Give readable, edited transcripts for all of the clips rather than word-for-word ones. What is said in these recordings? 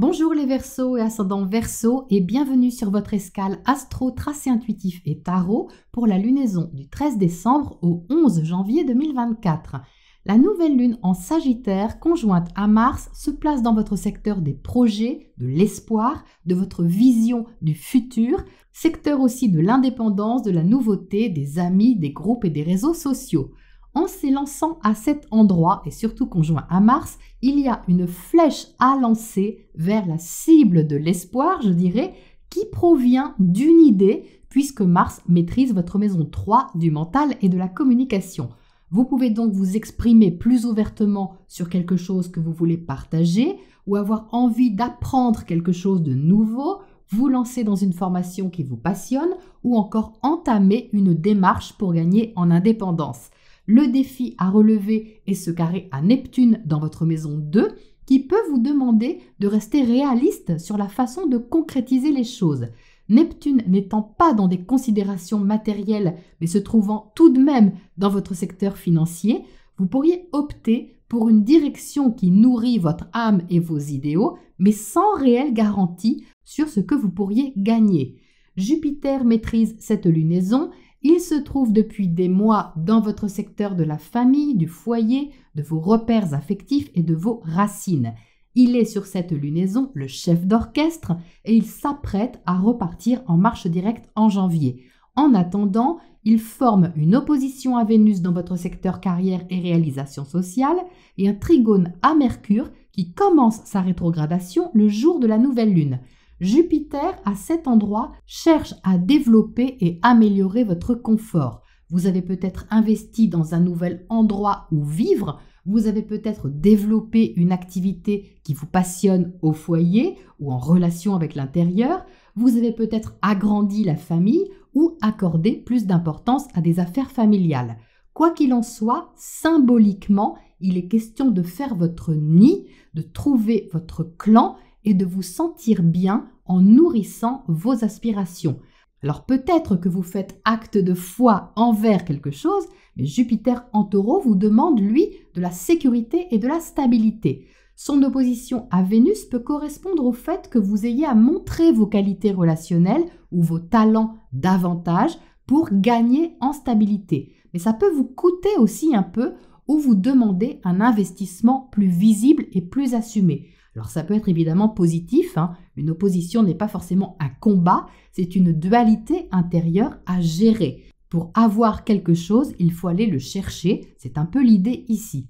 Bonjour les Verseaux et ascendants Verseaux et bienvenue sur votre escale astro, tracé intuitif et tarot pour la lunaison du 13 décembre au 11 janvier 2024. La nouvelle lune en Sagittaire conjointe à Mars se place dans votre secteur des projets, de l'espoir, de votre vision du futur, secteur aussi de l'indépendance, de la nouveauté, des amis, des groupes et des réseaux sociaux. En s'élançant à cet endroit, et surtout conjoint à Mars, il y a une flèche à lancer vers la cible de l'espoir, je dirais, qui provient d'une idée, puisque Mars maîtrise votre maison 3 du mental et de la communication. Vous pouvez donc vous exprimer plus ouvertement sur quelque chose que vous voulez partager, ou avoir envie d'apprendre quelque chose de nouveau, vous lancer dans une formation qui vous passionne, ou encore entamer une démarche pour gagner en indépendance. Le défi à relever est ce carré à Neptune dans votre maison 2 qui peut vous demander de rester réaliste sur la façon de concrétiser les choses. Neptune n'étant pas dans des considérations matérielles mais se trouvant tout de même dans votre secteur financier, vous pourriez opter pour une direction qui nourrit votre âme et vos idéaux mais sans réelle garantie sur ce que vous pourriez gagner. Jupiter maîtrise cette lunaison. Il se trouve depuis des mois dans votre secteur de la famille, du foyer, de vos repères affectifs et de vos racines. Il est sur cette lunaison le chef d'orchestre et il s'apprête à repartir en marche directe en janvier. En attendant, il forme une opposition à Vénus dans votre secteur carrière et réalisation sociale et un trigone à Mercure qui commence sa rétrogradation le jour de la nouvelle lune. Jupiter, à cet endroit, cherche à développer et améliorer votre confort. Vous avez peut-être investi dans un nouvel endroit où vivre, vous avez peut-être développé une activité qui vous passionne au foyer ou en relation avec l'intérieur, vous avez peut-être agrandi la famille ou accordé plus d'importance à des affaires familiales. Quoi qu'il en soit, symboliquement, il est question de faire votre nid, de trouver votre clan et de vous sentir bien en nourrissant vos aspirations. Alors peut-être que vous faites acte de foi envers quelque chose, mais Jupiter en Taureau vous demande, lui, de la sécurité et de la stabilité. Son opposition à Vénus peut correspondre au fait que vous ayez à montrer vos qualités relationnelles ou vos talents davantage pour gagner en stabilité. Mais ça peut vous coûter aussi un peu ou vous demander un investissement plus visible et plus assumé. Alors ça peut être évidemment positif, Une opposition n'est pas forcément un combat, c'est une dualité intérieure à gérer. Pour avoir quelque chose, il faut aller le chercher, c'est un peu l'idée ici.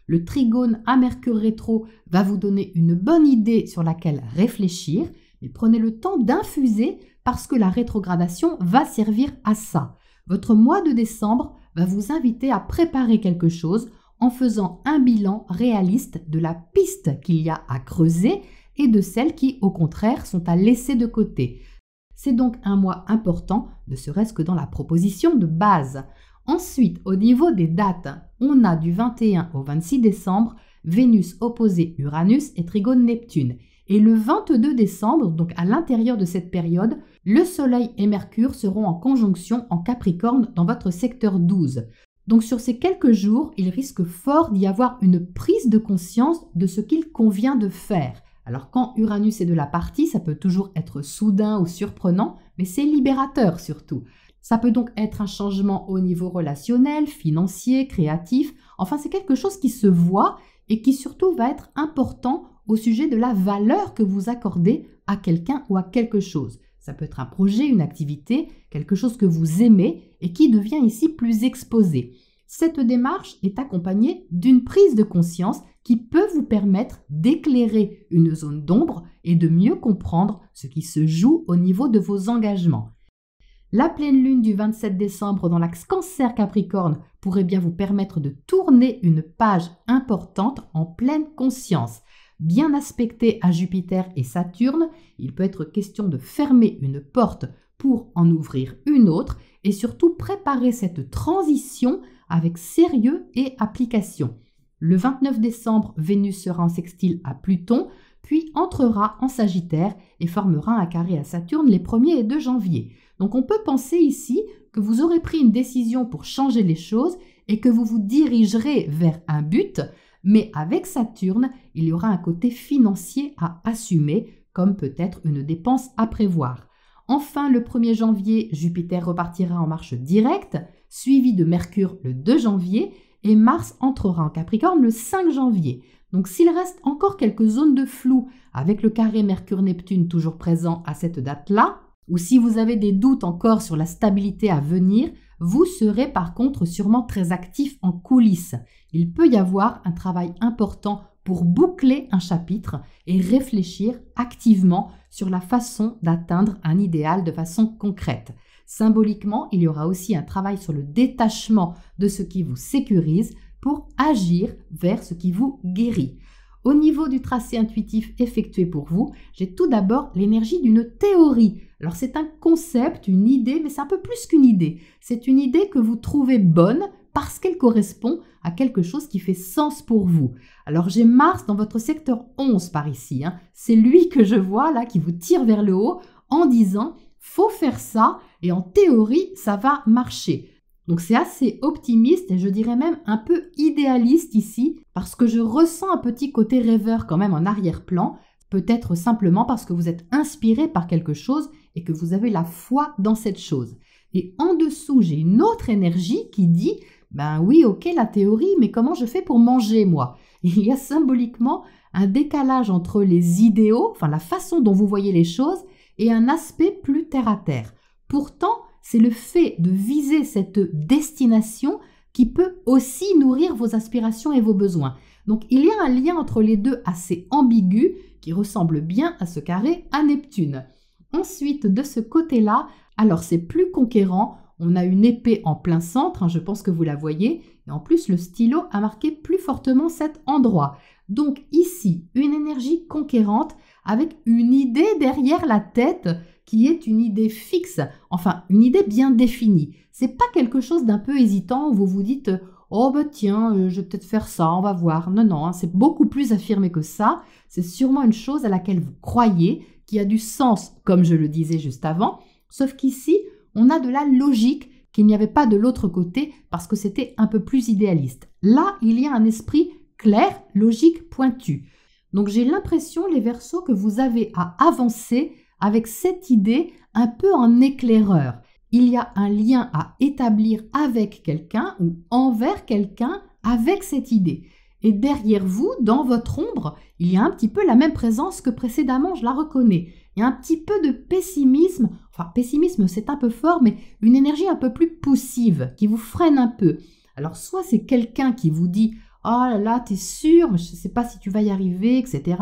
Le trigone à Mercure rétro va vous donner une bonne idée sur laquelle réfléchir, mais prenez le temps d'infuser parce que la rétrogradation va servir à ça. Votre mois de décembre va vous inviter à préparer quelque chose en faisant un bilan réaliste de la piste qu'il y a à creuser et de celles qui, au contraire, sont à laisser de côté. C'est donc un mois important, ne serait-ce que dans la proposition de base. Ensuite, au niveau des dates, on a du 21 au 26 décembre, Vénus opposée Uranus et trigone Neptune. Et le 22 décembre, donc à l'intérieur de cette période, le Soleil et Mercure seront en conjonction en Capricorne dans votre secteur 12. Donc sur ces quelques jours, il risque fort d'y avoir une prise de conscience de ce qu'il convient de faire. Alors quand Uranus est de la partie, ça peut toujours être soudain ou surprenant, mais c'est libérateur surtout. Ça peut donc être un changement au niveau relationnel, financier, créatif. Enfin, c'est quelque chose qui se voit et qui surtout va être important au sujet de la valeur que vous accordez à quelqu'un ou à quelque chose. Ça peut être un projet, une activité, quelque chose que vous aimez et qui devient ici plus exposé. Cette démarche est accompagnée d'une prise de conscience qui peut vous permettre d'éclairer une zone d'ombre et de mieux comprendre ce qui se joue au niveau de vos engagements. La pleine lune du 27 décembre dans l'axe Cancer-Capricorne pourrait bien vous permettre de tourner une page importante en pleine conscience. Bien aspecté à Jupiter et Saturne, il peut être question de fermer une porte pour en ouvrir une autre et surtout préparer cette transition avec sérieux et application. Le 29 décembre, Vénus sera en sextile à Pluton, puis entrera en Sagittaire et formera un carré à Saturne les 1er et 2 janvier. Donc on peut penser ici que vous aurez pris une décision pour changer les choses et que vous vous dirigerez vers un but, Mais avec Saturne, il y aura un côté financier à assumer, comme peut-être une dépense à prévoir. Enfin, le 1er janvier, Jupiter repartira en marche directe, suivi de Mercure le 2 janvier, et Mars entrera en Capricorne le 5 janvier. Donc s'il reste encore quelques zones de flou avec le carré Mercure-Neptune toujours présent à cette date-là, ou si vous avez des doutes encore sur la stabilité à venir, vous serez par contre sûrement très actif en coulisses. Il peut y avoir un travail important pour boucler un chapitre et réfléchir activement sur la façon d'atteindre un idéal de façon concrète. Symboliquement, il y aura aussi un travail sur le détachement de ce qui vous sécurise pour agir vers ce qui vous guérit. Au niveau du tracé intuitif effectué pour vous, j'ai tout d'abord l'énergie d'une théorie. Alors c'est un concept, une idée, mais c'est un peu plus qu'une idée. C'est une idée que vous trouvez bonne parce qu'elle correspond à quelque chose qui fait sens pour vous. Alors j'ai Mars dans votre secteur 11 par ici. C'est lui que je vois là qui vous tire vers le haut en disant « faut faire ça et en théorie ça va marcher ». Donc c'est assez optimiste et je dirais même un peu idéaliste ici parce que je ressens un petit côté rêveur quand même en arrière-plan, peut-être simplement parce que vous êtes inspiré par quelque chose et que vous avez la foi dans cette chose. Et en dessous, j'ai une autre énergie qui dit « ben oui, ok, la théorie, mais comment je fais pour manger moi ?» Il y a symboliquement un décalage entre les idéaux, enfin la façon dont vous voyez les choses, et un aspect plus terre-à-terre. Pourtant, c'est le fait de viser cette destination qui peut aussi nourrir vos aspirations et vos besoins. Donc il y a un lien entre les deux assez ambigu qui ressemble bien à ce carré à Neptune. Ensuite, de ce côté-là, alors c'est plus conquérant, on a une épée en plein centre, je pense que vous la voyez, et en plus le stylo a marqué plus fortement cet endroit. Donc ici, une énergie conquérante avec une idée derrière la tête qui est une idée fixe, enfin une idée bien définie. C'est pas quelque chose d'un peu hésitant où vous vous dites « oh bah tiens, je vais peut-être faire ça, on va voir ». Non, c'est beaucoup plus affirmé que ça. C'est sûrement une chose à laquelle vous croyez, qui a du sens, comme je le disais juste avant, sauf qu'ici, on a de la logique qu'il n'y avait pas de l'autre côté parce que c'était un peu plus idéaliste. Là, il y a un esprit clair, logique, pointu. Donc j'ai l'impression, les Verseaux, que vous avez à avancer avec cette idée un peu en éclaireur. Il y a un lien à établir avec quelqu'un ou envers quelqu'un avec cette idée. Et derrière vous, dans votre ombre, il y a un petit peu la même présence que précédemment, je la reconnais. Il y a un petit peu de pessimisme, enfin pessimisme c'est un peu fort, mais une énergie un peu plus poussive qui vous freine un peu. Alors soit c'est quelqu'un qui vous dit « oh là là, t'es sûr, mais je ne sais pas si tu vas y arriver, etc. »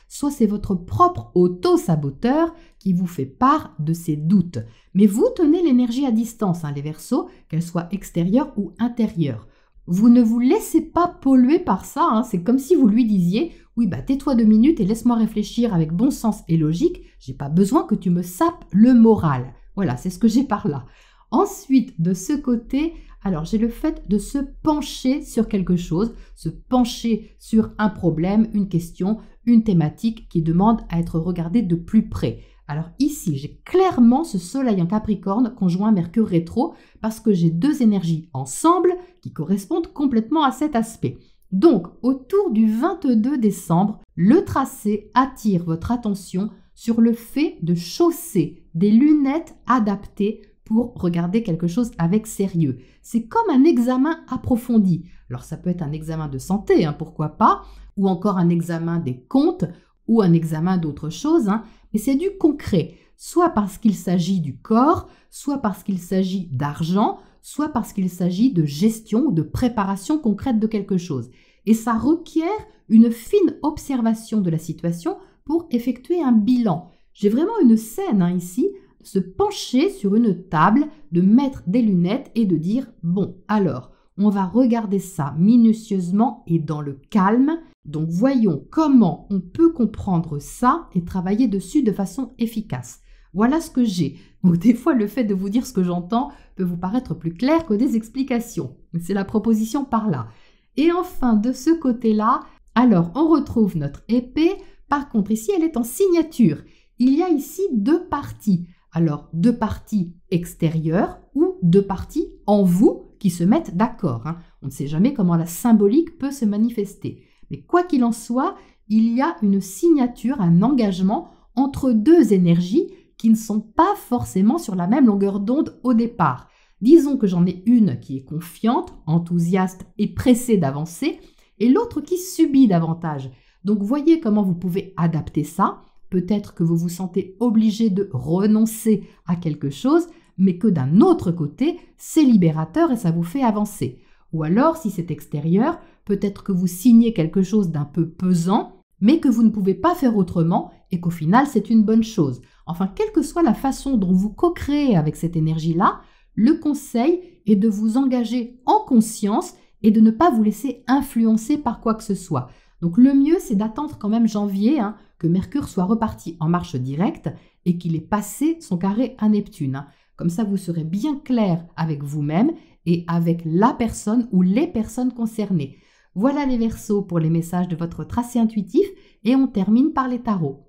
Soit c'est votre propre auto-saboteur qui vous fait part de ses doutes. Mais vous tenez l'énergie à distance, les Verseaux, qu'elle soit extérieure ou intérieure. Vous ne vous laissez pas polluer par ça, c'est comme si vous lui disiez « oui, bah tais-toi 2 minutes et laisse-moi réfléchir avec bon sens et logique, j'ai pas besoin que tu me sapes le moral. » Voilà, c'est ce que j'ai par là. Ensuite, de ce côté, alors j'ai le fait de se pencher sur quelque chose, se pencher sur un problème, une question, une thématique qui demande à être regardée de plus près. Alors ici, j'ai clairement ce soleil en Capricorne conjoint Mercure rétro parce que j'ai 2 énergies ensemble qui correspondent complètement à cet aspect. Donc, autour du 22 décembre, le tracé attire votre attention sur le fait de chausser des lunettes adaptées pour regarder quelque chose avec sérieux. C'est comme un examen approfondi. Alors ça peut être un examen de santé, pourquoi pas, ou encore un examen des comptes, ou un examen d'autre chose, mais c'est du concret, soit parce qu'il s'agit du corps, soit parce qu'il s'agit d'argent, soit parce qu'il s'agit de gestion ou de préparation concrète de quelque chose. Et ça requiert une fine observation de la situation pour effectuer un bilan. J'ai vraiment une scène ici, se pencher sur une table, de mettre des lunettes et de dire « bon, alors, on va regarder ça minutieusement et dans le calme. Donc voyons comment on peut comprendre ça et travailler dessus de façon efficace. » Voilà ce que j'ai. Donc des fois, le fait de vous dire ce que j'entends peut vous paraître plus clair que des explications. C'est la proposition par là. Et enfin, de ce côté-là, alors on retrouve notre épée. Par contre, ici, elle est en signature. Il y a ici 2 parties. Alors, 2 parties extérieures ou 2 parties en vous qui se mettent d'accord. On ne sait jamais comment la symbolique peut se manifester. Mais quoi qu'il en soit, il y a une signature, un engagement entre deux énergies qui ne sont pas forcément sur la même longueur d'onde au départ. Disons que j'en ai une qui est confiante, enthousiaste et pressée d'avancer, et l'autre qui subit davantage. Donc voyez comment vous pouvez adapter ça. Peut-être que vous vous sentez obligé de renoncer à quelque chose, mais que d'un autre côté, c'est libérateur et ça vous fait avancer. Ou alors, si c'est extérieur, peut-être que vous signez quelque chose d'un peu pesant, mais que vous ne pouvez pas faire autrement et qu'au final, c'est une bonne chose. Enfin, quelle que soit la façon dont vous co-créez avec cette énergie-là, le conseil est de vous engager en conscience et de ne pas vous laisser influencer par quoi que ce soit. Donc le mieux, c'est d'attendre quand même janvier, que Mercure soit reparti en marche directe et qu'il ait passé son carré à Neptune. Comme ça, vous serez bien clair avec vous-même et avec la personne ou les personnes concernées. Voilà les Verseaux pour les messages de votre tracé intuitif et on termine par les tarots.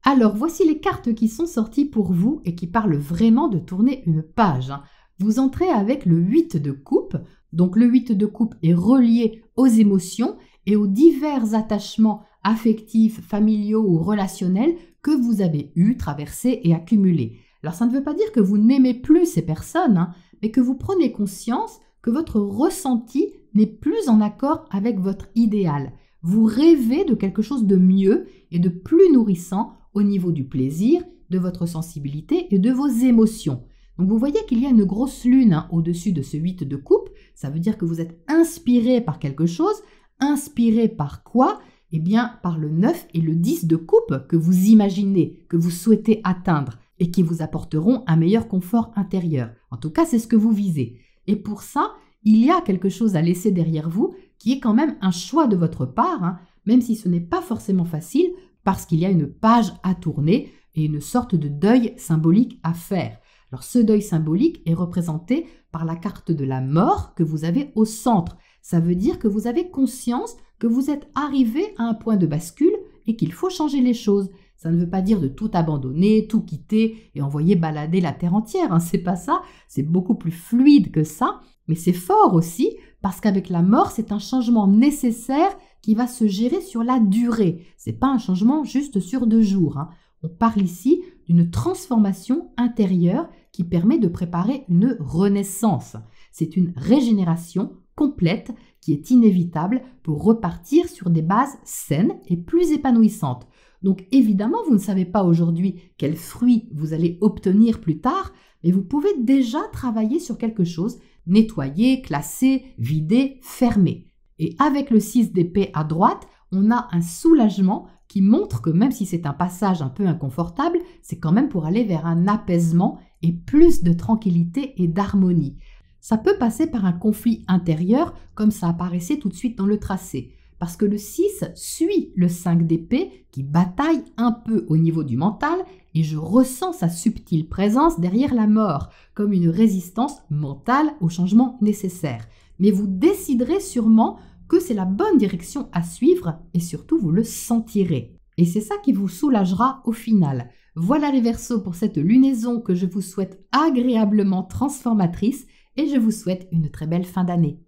Alors, voici les cartes qui sont sorties pour vous et qui parlent vraiment de tourner une page. Vous entrez avec le 8 de coupe. Donc, le 8 de coupe est relié aux émotions et aux divers attachements affectifs, familiaux ou relationnels que vous avez eus, traversés et accumulés. Alors, ça ne veut pas dire que vous n'aimez plus ces personnes, mais que vous prenez conscience que votre ressenti n'est plus en accord avec votre idéal. Vous rêvez de quelque chose de mieux et de plus nourrissant au niveau du plaisir, de votre sensibilité et de vos émotions. Donc vous voyez qu'il y a une grosse lune au-dessus de ce 8 de coupe. Ça veut dire que vous êtes inspiré par quelque chose. Inspiré par quoi? Eh bien par le 9 et le 10 de coupe que vous imaginez, que vous souhaitez atteindre et qui vous apporteront un meilleur confort intérieur. En tout cas, c'est ce que vous visez. Et pour ça, il y a quelque chose à laisser derrière vous qui est quand même un choix de votre part, même si ce n'est pas forcément facile parce qu'il y a une page à tourner et une sorte de deuil symbolique à faire. Alors ce deuil symbolique est représenté par la carte de la mort que vous avez au centre. Ça veut dire que vous avez conscience que vous êtes arrivé à un point de bascule et qu'il faut changer les choses. Ça ne veut pas dire de tout abandonner, tout quitter et envoyer balader la terre entière. C'est pas ça, c'est beaucoup plus fluide que ça. Mais c'est fort aussi parce qu'avec la mort, c'est un changement nécessaire qui va se gérer sur la durée. C'est pas un changement juste sur 2 jours. On parle ici d'une transformation intérieure qui permet de préparer une renaissance. C'est une régénération complète qui est inévitable pour repartir sur des bases saines et plus épanouissantes. Donc évidemment, vous ne savez pas aujourd'hui quels fruits vous allez obtenir plus tard, mais vous pouvez déjà travailler sur quelque chose, nettoyer, classer, vider, fermer. Et avec le 6 d'épée à droite, on a un soulagement qui montre que même si c'est un passage un peu inconfortable, c'est quand même pour aller vers un apaisement et plus de tranquillité et d'harmonie. Ça peut passer par un conflit intérieur comme ça apparaissait tout de suite dans le tracé. Parce que le 6 suit le 5 d'épée qui bataille un peu au niveau du mental et je ressens sa subtile présence derrière la mort, comme une résistance mentale au changement nécessaire. Mais vous déciderez sûrement que c'est la bonne direction à suivre et surtout vous le sentirez. Et c'est ça qui vous soulagera au final. Voilà les Verseaux pour cette lunaison que je vous souhaite agréablement transformatrice et je vous souhaite une très belle fin d'année.